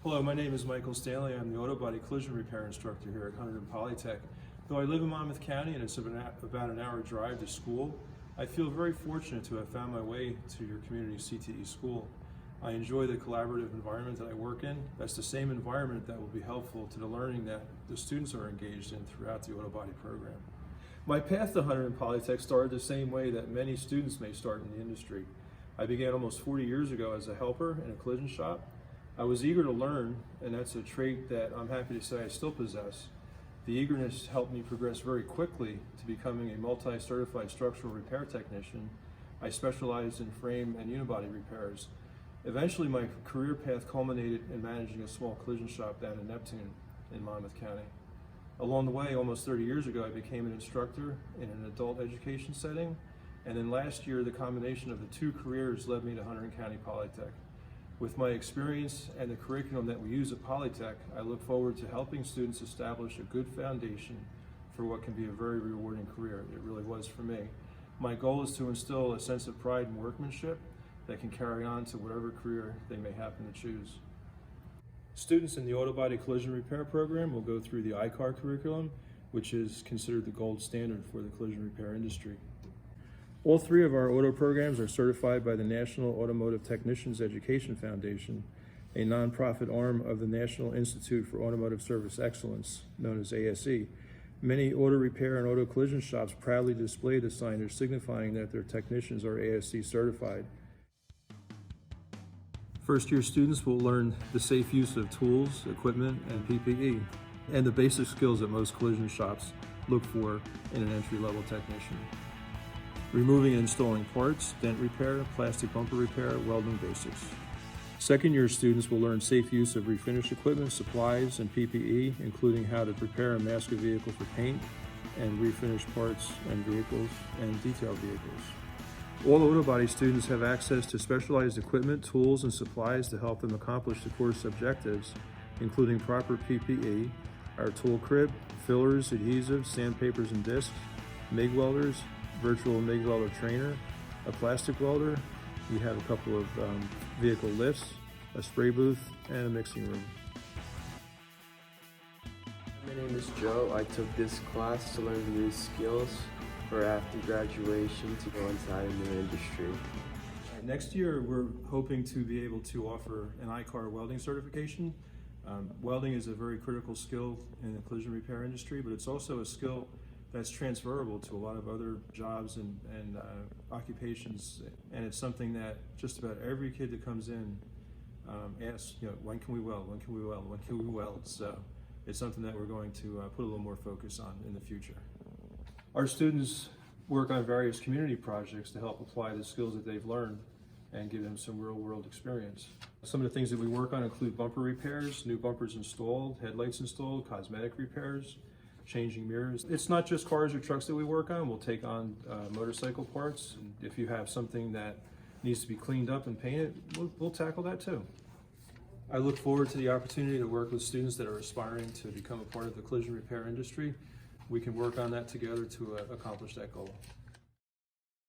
Hello, my name is Michael Stanley. I'm the auto body collision repair instructor here at Huntington Polytech. Though I live in Monmouth County and it's about an hour drive to school, I feel very fortunate to have found my way to your community CTE school. I enjoy the collaborative environment that I work in. That's the same environment that will be helpful to the learning that the students are engaged in throughout the auto body program. My path to Huntington Polytech started the same way that many students may start in the industry. I began almost 40 years ago as a helper in a collision shop. I was eager to learn, and that's a trait that I'm happy to say I still possess. The eagerness helped me progress very quickly to becoming a multi-certified structural repair technician. I specialized in frame and unibody repairs. Eventually, my career path culminated in managing a small collision shop down in Neptune in Monmouth County. Along the way, almost 30 years ago, I became an instructor in an adult education setting, and then last year, the combination of the two careers led me to Huntington County Polytech. With my experience and the curriculum that we use at Polytech, I look forward to helping students establish a good foundation for what can be a very rewarding career. It really was for me. My goal is to instill a sense of pride and workmanship that can carry on to whatever career they may happen to choose. Students in the auto body collision repair program will go through the ICAR curriculum, which is considered the gold standard for the collision repair industry. All three of our auto programs are certified by the National Automotive Technicians Education Foundation, a nonprofit arm of the National Institute for Automotive Service Excellence, known as ASE. Many auto repair and auto collision shops proudly display the signage signifying that their technicians are ASE certified. First-year students will learn the safe use of tools, equipment, and PPE, and the basic skills that most collision shops look for in an entry-level technician. Removing and installing parts, dent repair, plastic bumper repair, welding basics. Second-year students will learn safe use of refinish equipment, supplies, and PPE, including how to prepare and mask a vehicle for paint and refinish parts and vehicles and detail vehicles. All auto body students have access to specialized equipment, tools, and supplies to help them accomplish the course objectives, including proper PPE, our tool crib, fillers, adhesives, sandpapers and discs, MIG welders, virtual MIG welder trainer, a plastic welder. We have a couple of vehicle lifts, a spray booth, and a mixing room. My name is Joe. I took this class to learn new skills for after graduation to go inside a new industry. Next year, we're hoping to be able to offer an ICAR welding certification. Welding is a very critical skill in the collision repair industry, but it's also a skill that's transferable to a lot of other jobs and occupations, and it's something that just about every kid that comes in asks, when can we weld, when can we weld, when can we weld? So it's something that we're going to put a little more focus on in the future. Our students work on various community projects to help apply the skills that they've learned and give them some real-world experience. Some of the things that we work on include bumper repairs, new bumpers installed, headlights installed, cosmetic repairs, changing mirrors. It's not just cars or trucks that we work on. We'll take on motorcycle parts. And if you have something that needs to be cleaned up and painted, we'll tackle that too. I look forward to the opportunity to work with students that are aspiring to become a part of the collision repair industry. We can work on that together to accomplish that goal.